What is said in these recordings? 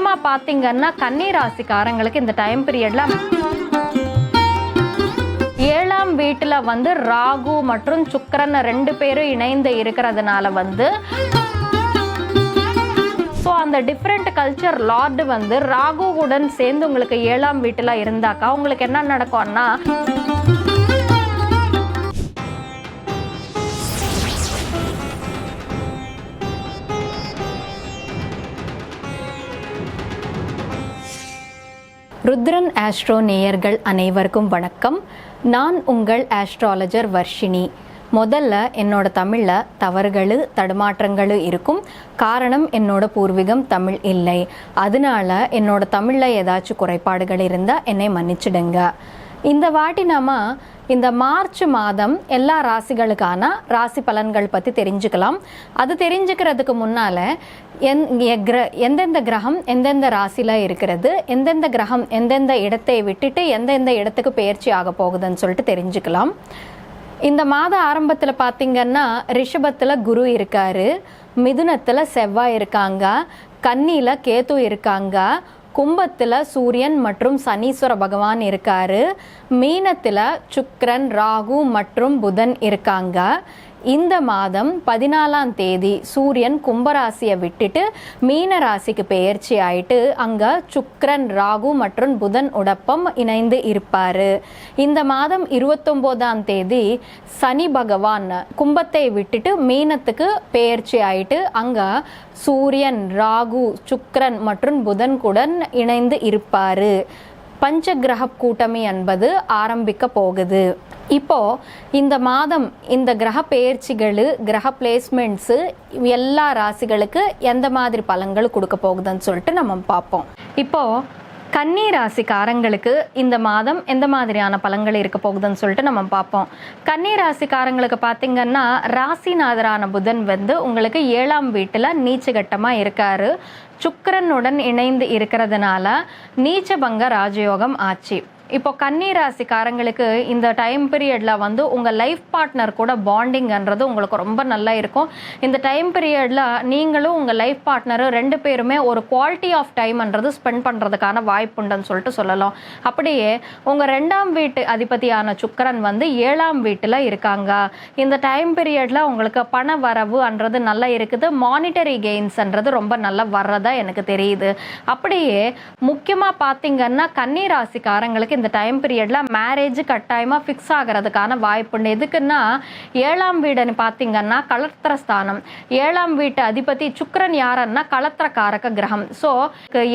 முக்கியமாக பார்த்தீங்கன்னா கன்னி ராசிக்காரங்களுக்கு இந்த டைம் பீரியட்ல 7ஆம் வீட்டில் வந்து ராகு மற்றும் சுக்கிரன் 2 பேரும் இணைந்து இருக்கிறதுனால வந்து ஸோ அந்த டிஃப்ரெண்ட் கல்ச்சர் லார்டு வந்து ராகுவுடன் சேர்ந்து உங்களுக்கு 7ஆம் வீட்டில் இருந்தாக்கா உங்களுக்கு என்ன நடக்கும்னா ருத்ரன் ஆஸ்ட்ரோ நேயர்கள் அனைவருக்கும் வணக்கம். நான் உங்கள் ஆஸ்ட்ராலஜர் வர்ஷினி. முதல்ல என்னோட தமிழில் தவறுகள் தடுமாற்றங்கள் இருக்கும். காரணம் என்னோட பூர்வீகம் தமிழ் இல்லை. அதனால என்னோட தமிழில் ஏதாச்சும் குறைபாடுகள் இருந்தால் என்னை மன்னிச்சிடுங்க. இந்த வாட்டி நாம இந்த மார்ச் மாதம் எல்லா ராசிகளுக்கான ராசி பலன்கள் பற்றி தெரிஞ்சுக்கலாம். அது தெரிஞ்சுக்கிறதுக்கு முன்னால் எந்தெந்த கிரகம் எந்தெந்த ராசியில் இருக்கிறது, எந்தெந்த கிரகம் எந்தெந்த இடத்தை விட்டுட்டு எந்தெந்த இடத்துக்கு பெயர்ச்சி ஆக போகுதுன்னு சொல்லிட்டு தெரிஞ்சுக்கலாம். இந்த மாத ஆரம்பத்தில் பார்த்திங்கன்னா ரிஷபத்தில் குரு இருக்காரு, மிதுனத்தில் செவ்வாய் இருக்காங்க, கன்னியில் கேது இருக்காங்க, கும்பத்தில் சூரியன் மற்றும் சனீஸ்வர பகவான் இருக்காரு, மீனத்தில் சுக்கிரன் ராகு மற்றும் புதன் இருக்காங்க. இந்த மாதம் 14ஆம் தேதி சூரியன் கும்பராசியை விட்டுட்டு மீன ராசிக்கு பெயர்ச்சி ஆயிட்டு அங்கே சுக்கிரன் ராகு மற்றும் புதன் உடப்பம் இணைந்து இருப்பார். இந்த மாதம் 29ஆம் தேதி சனி பகவான் கும்பத்தை விட்டுட்டு மீனத்துக்கு பெயர்ச்சி ஆயிட்டு அங்கே சூரியன் ராகு சுக்கிரன் மற்றும் புதன் கூட இணைந்து இருப்பார். பஞ்சகிரக கூட்டமி என்பது ஆரம்பிக்க போகுது. இப்போ இந்த மாதம் இந்த கிரக பெயர்ச்சிகள் கிரக பிளேஸ்மெண்ட்ஸு எல்லா ராசிகளுக்கு எந்த மாதிரி பலன்கள் கொடுக்க போகுதுன்னு சொல்லிட்டு நம்ம பார்ப்போம். இப்போ கன்னி ராசிக்காரங்களுக்கு இந்த மாதம் எந்த மாதிரியான பலன்கள் இருக்க போகுதுன்னு சொல்லிட்டு நம்ம பார்ப்போம். கன்னி ராசிக்காரங்களுக்கு பார்த்தீங்கன்னா ராசிநாதரான புதன் வந்து உங்களுக்கு 7ஆம் வீட்டில் நீச்சகட்டமாக இருக்காரு. சுக்கிரனுடன் இணைந்து இருக்கிறதுனால நீச்சபங்க ராஜயோகம் ஆச்சு. இப்போ கன்னி ராசிக்காரங்களுக்கு இந்த டைம் பீரியடில் வந்து உங்கள் லைஃப் பார்ட்னர் கூட பாண்டிங்ன்றது உங்களுக்கு ரொம்ப நல்லா இருக்கும். இந்த டைம் பீரியடில் நீங்களும் உங்கள் லைஃப் பார்ட்னரும் 2 பேருமே ஒரு குவாலிட்டி ஆஃப் டைம்ன்றது ஸ்பெண்ட் பண்ணுறதுக்கான வாய்ப்புண்டுன்னு சொல்லிட்டு சொல்லலாம். அப்படியே உங்கள் 2ஆம் வீட்டு அதிபதியான சுக்கிரன் வந்து 7ஆம் வீட்டில் இருக்காங்க. இந்த டைம் பீரியடில் உங்களுக்கு பண வரவுன்றது நல்லா இருக்குது. மானிட்டரி கெயின்ஸ்ன்றது ரொம்ப நல்லா வர்றதா எனக்கு தெரியுது. அப்படியே முக்கியமாக பார்த்தீங்கன்னா கன்னி ராசிக்காரங்களுக்கு இந்த டைம் பீரியட்ல மேரேஜ் கட்டாயமாக ஃபிக்ஸ் ஆகிறதுக்கான வாய்ப்புண்டு. எதுக்குன்னா 7ஆம் வீடுன்னு பார்த்தீங்கன்னா கலத்திரஸ்தானம். 7ஆம் வீட்டு அதிபதி சுக்கிரன் யாருன்னா கலத்திரக்காரக கிரகம். ஸோ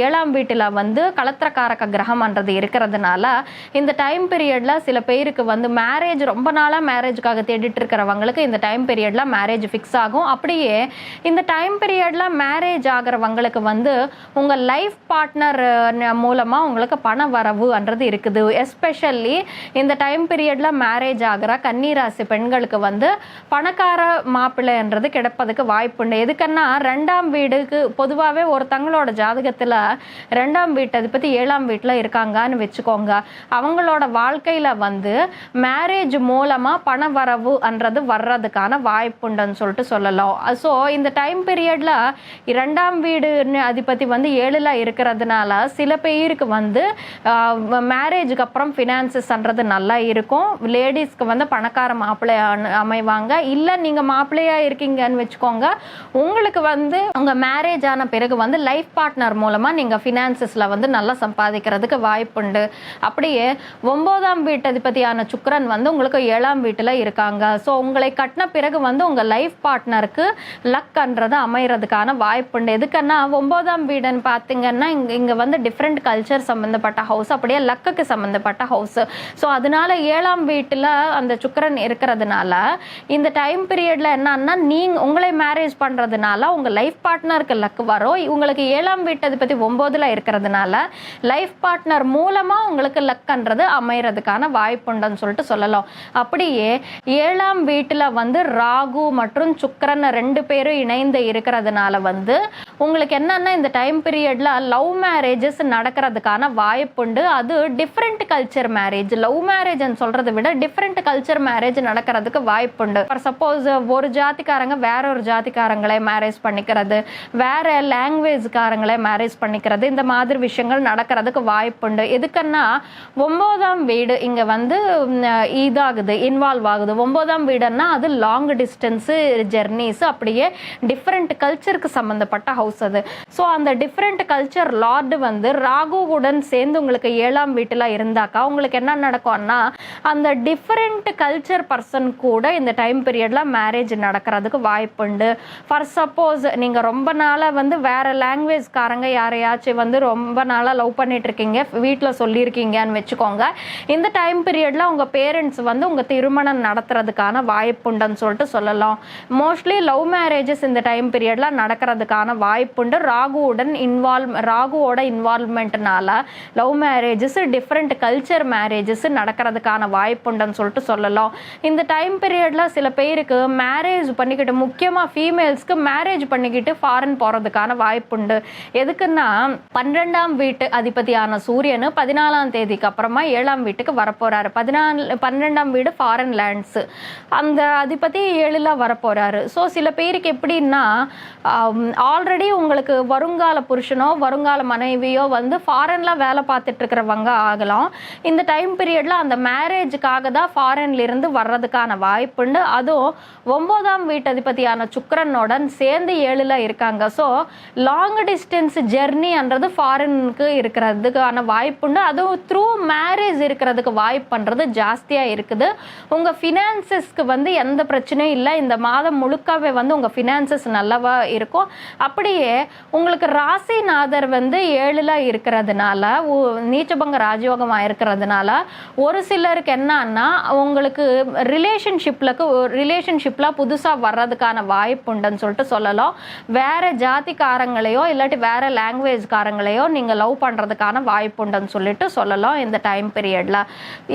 7ஆம் வீட்டில் வந்து கலத்திரக்காரக கிரகம்ன்றது இருக்கிறதுனால இந்த டைம் பீரியட்ல சில பேருக்கு வந்து மேரேஜ் ரொம்ப நாளாக மேரேஜுக்காக தேடிட்டு இருக்கிறவங்களுக்கு இந்த டைம் பீரியட்ல மேரேஜ் ஃபிக்ஸ் ஆகும். அப்படியே இந்த டைம் பீரியட்ல மேரேஜ் ஆகிறவங்களுக்கு வந்து உங்கள் லைஃப் பார்ட்னர் மூலமாக உங்களுக்கு பண வரவுன்றது இருக்குது. எஸ்பெஷல்லி இந்த டைம் பீரியட்ல மேரேஜ் ஆகிற கன்னிராசி பெண்களுக்கு வந்து பணக்கார மாப்பிள்ளைன்றது கிடைப்பதுக்கு வாய்ப்புண்டு. எதுக்குன்னா 2ஆம் வீடுக்கு பொதுவாகவே ஒருத்தங்களோட ஜாதகத்தில் 2ஆம் வீட்டு அதை பற்றி 7ஆம் வீட்டில் இருக்காங்கன்னு வச்சுக்கோங்க. அவங்களோட வாழ்க்கையில் வந்து மேரேஜ் மூலமாக பண வரவுன்றது வர்றதுக்கான வாய்ப்புண்டுன்னு சொல்லிட்டு சொல்லலாம். ஸோ இந்த டைம் பீரியட்ல 2ஆம் வீடு அதிபதி வந்து 7ல் இருக்கிறதுனால சில பேருக்கு வந்து மேரேஜுக்கு அப்புறம் ஃபினான்சஸ்ன்றது நல்லா இருக்கும். லேடிஸ்க்கு வந்து பணக்கார மாப்பிள்ளை அமைவாங்க. இல்லை நீங்கள் மாப்பிள்ளையாக இருக்கீங்கன்னு வச்சுக்கோங்க, உங்களுக்கு வந்து உங்கள் மேரேஜ் ஆன பிறகு வந்து லைஃப் பார்ட்னர் மூலமாக நீங்கள் ஃபினான்சஸில் வந்து நல்லா சம்பாதிக்கிறதுக்கு வாய்ப்புண்டு. அப்படியே 9ஆம் வீட்டு அதிபதியான சுக்கிரன் வந்து உங்களுக்கு 7ஆம் வீட்டில் இருக்காங்க. ஸோ உங்களை கட்டின பிறகு வந்து உங்கள் லைஃப் பார்ட்னருக்கு லக்ன்றது அமைகிறதுக்கான வாய்ப்புண்டு. எதுக்குன்னா 9ஆம் வீடுன்னு பார்த்தீங்கன்னா இங்கே வந்து டிஃப்ரெண்ட் கல்ச்சர் சம்மந்தப்பட்ட ஹவுஸ், அப்படியே லக்குக்கு சம்மந்தப்பட்ட ஹவுஸ். ஸோ அதனால 7ஆம் வீட்டில் அந்த சுக்கிரன் இருக்கிறதுனால இந்த டைம் பீரியட்ல என்னன்னா உங்களை மேரேஜ் பண்ணுறதுனால உங்கள் லைஃப் பார்ட்னருக்கு லக்கு வரும். உங்களுக்கு 7ஆம் வீட்டு அதிபதி 9ல் இருக்கிறதுனால லைஃப் பார்ட்னர் மூலமாக உங்களுக்கு லக்குன்றது அமைகிறதுக்கான வாய்ப்புண்டுன்னு சொல்லிட்டு சொல்லலாம். அப்படியே 7ஆம் வீட்டில் வந்து ராகு மற்றும் சுக்கிரன் 2 பேரும் இணைந்து இருக்கிறதுனால வந்து உங்களுக்கு என்னன்னா இந்த டைம் பீரியட்ல லவ் மேரேஜஸ் நடக்கிறதுக்கான வாய்ப்புண்டு. அது different different culture marriage, love மேரேஜ்னு சொல்றதை விட டிஃப்ரெண்ட் கல்ச்சர் மேரேஜ் நடக்கிறதுக்கு வாய்ப்புண்டு. ஃபார் சப்போஸ் ஒரு ஜாதிக்காரங்க வேற ஒரு ஜாதிக்காரங்களே மேரேஜ் பண்ணிக்கிறது, வேற லாங்குவேஜ்காரங்களே மேரேஜ் பண்ணிக்கிறது, இந்த மாதிரி விஷயங்கள் நடக்கிறதுக்கு வாய்ப்புண்டு. எதுக்குன்னா 9ஆம் வீடு இங்க வந்து இதாகுது, இன்வால்வ் ஆகுது. 9ஆம் வீடுன்னா அது லாங் டிஸ்டன்ஸ் ஜெர்னிஸ், அப்படியே டிஃப்ரெண்ட் கல்ச்சருக்கு சம்பந்தப்பட்ட ஹவுஸ் அது. ஸோ அந்த டிஃப்ரெண்ட் கல்ச்சர் லார்டு வந்து ராகுவுடன் சேர்ந்து உங்களுக்கு 7ஆம் வீட்டில் இருந்தாக்கா உங்களுக்கு என்ன நடக்கும்னா அந்த டிஃப்ரெண்ட் கல்ச்சர் பர்சன் கூட இந்த டைம் பீரியட்ல மேரேஜ் நடக்கிறதுக்கு வாய்ப்புண்டு. ஃபார் சப்போஸ் நீங்க ரொம்ப நாளாக வந்து வேற லாங்குவேஜ்காரங்க யாரையாச்சும் வந்து ரொம்ப நாளாக லவ் பண்ணிட்டு இருக்கீங்க, வீட்டில் சொல்லியிருக்கீங்கன்னு வச்சுக்கோங்க. இந்த டைம் பீரியட்ல உங்க பேரண்ட்ஸ் வந்து உங்க திருமணம் நடத்துறதுக்கான வாய்ப்புண்டுன்னு சொல்லிட்டு சொல்லலாம். மோஸ்ட்லி லவ் மேரேஜஸ் இந்த டைம் பீரியட்ல நடக்கிறதுக்கான வாய்ப்புண்டு. ராகுவோட இன்வால்வ்மெண்ட்னால love marriages, different culture marriages நடக்கிறதுக்கான வாய்ப்புண்டுன்னு சொல்லிட்டு சொல்லலாம். இந்த டைம் பீரியட்ல சில பேருக்கு மேரேஜ் பண்ணிக்கிட்டு, முக்கியமாக ஃபீமேல்ஸ்க்கு மேரேஜ் பண்ணிக்கிட்டு ஃபாரின் போகிறதுக்கான வாய்ப்புண்டு. எதுக்குன்னா 12ஆம் வீட்டு அதிபதியான சூரியன் 14ஆம் தேதிக்கு அப்புறமா 7ஆம் வீட்டுக்கு வரப்போறாரு. 12ஆம் வீடு ஃபாரின் லேண்ட்ஸ், அந்த அதிபதி 7ல் வரப்போறாரு. ஸோ சில பேருக்கு எப்படின்னா ஆல்ரெடி உங்களுக்கு வருங்கால புருஷனோ வருங்கால மனைவியோ வந்து ஃபாரின்ல வேலை பார்த்துட்டு இருக்கிறவங்க ஆகலாம். இந்த டைம் பீரியட்ல அந்த மேரேஜுக்காக தான் ஃபாரின்ல இருந்து வர்றதுக்கான வாய்ப்புண்டு. அதுவும் 9ஆம் வீட்டு அதிபதியான சுக்கிரனுடன் சேர்ந்து 7ல் இருக்காங்க. ஸோ லாங் டிஸ்டன்ஸ் ஜெர்னின்றது ஃபாரினுக்கு இருக்கிறதுக்கான வாய்ப்புண்டு. அதுவும் த்ரூ மேரேஜ் இருக்கிறதுக்கு வாய்ப்புன்றது ஜாஸ்தியாக இருக்குது. உங்கள் ஃபினான்சஸ்க்கு வந்து எந்த பிரச்சனையும் இல்லை. இந்த மாதம் முழுக்கவே வந்து உங்கள் ஃபினான்சஸ் நல்லாவா இருக்கும். அப்படியே உங்களுக்கு ராசிநாதர் வந்து 7ல் இருக்கிறதுனால, நீச்சபங்க ராஜயோகமாக இருக்கிறதுனால ஒரு சிலருக்கு என்னன்னா உங்களுக்கு ரிலேஷன்ஷிப்பில் புதுசாக வர்றதுக்கான வாய்ப்புண்டுன்னு சொல்லிட்டு சொல்லலாம். வேற ஜாதிக்காரங்களையோ இல்லாட்டி வேற லாங்குவேஜ்காரங்களையோ நீங்கள் லவ் பண்ணுறதுக்கான வாய்ப்புண்டுன்னு சொல்லிட்டு சொல்லலாம் இந்த டைம் பீரியட்ல.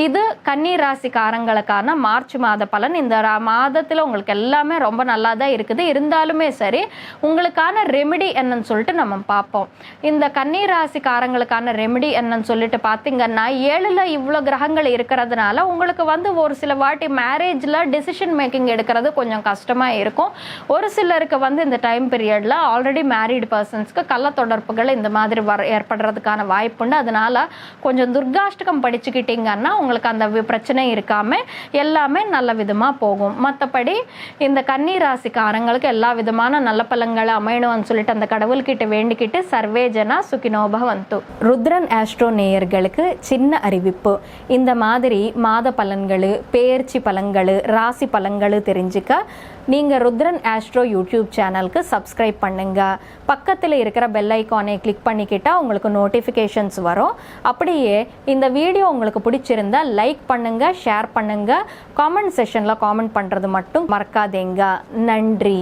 இது கன்னி ராசிக்காரங்களுக்கான மார்ச் மாத பலன். இந்த மாதத்தில் உங்களுக்கு எல்லாமே ரொம்ப நல்லா தான் இருக்குது. இருந்தாலுமே சரி, உங்களுக்கான ரெமெடி என்னன்னு சொல்லிட்டு நம்ம பார்ப்போம். இந்த கன்னி ராசிக்காரங்களுக்கான ரெமெடி என்னன்னு சொல்லிட்டு பார்த்தீங்கன்னா 7ல் இவ்வளோ கிரகங்கள் இருக்கிறதுனால உங்களுக்கு வந்து ஒரு சில வாட்டி மேரேஜில் டெசிஷன் மேக்கிங் எடுக்கிறது கொஞ்சம் கஷ்டமாக இருக்கும். ஒரு சிலருக்கு வந்து இந்த டைம் பீரியடில் ஆல்ரெடி மேரீடு பர்சன்ஸ்க்கு கள்ள தொடர்புகள் இந்த மாதிரி ஏற்படுறதுக்கான வாய்ப்புண்டு. அதனால கொஞ்சம் துர்காஷ்டகம் படிச்சுக்கிட்டீங்கன்னா உங்களுக்கு அந்த பிரச்சனை இருக்காமல் எல்லாமே நல்ல விதமாக போகும். மற்றபடி இந்த கன்னி ராசிக்காரங்களுக்கு எல்லா விதமான நல்ல பலன்களை அமையணும்னு சொல்லிட்டு அந்த கடவுள்கிட்ட வேண்டிக்கிட்டு சர்வே ஜனா சுகினோ பவந்து. ருத்ரன் ஆஸ்ட்ரோ நேயர்களுக்கு சின்ன அறிவிப்பு. இந்த மாதிரி மாத பலன்கள், பெயர்ச்சி பலன்கள், ராசி பலன்கள் தெரிஞ்சுக்க நீங்கள் ருத்ரன் ஆஸ்ட்ரோ யூடியூப் சேனலுக்கு சப்ஸ்கிரைப் பண்ணுங்க. பக்கத்தில் இருக்கிற பெல் ஐக்கானை கிளிக் பண்ணிக்கிட்டா உங்களுக்கு நோட்டிஃபிகேஷன்ஸ் வரும். அப்படியே இந்த வீடியோ உங்களுக்கு பிடிச்சிருந்தா லைக் பண்ணுங்க, ஷேர் பண்ணுங்க, காமெண்ட் செஷனில் காமெண்ட் பண்ணுறது மட்டும் மறக்காதீங்க. நன்றி.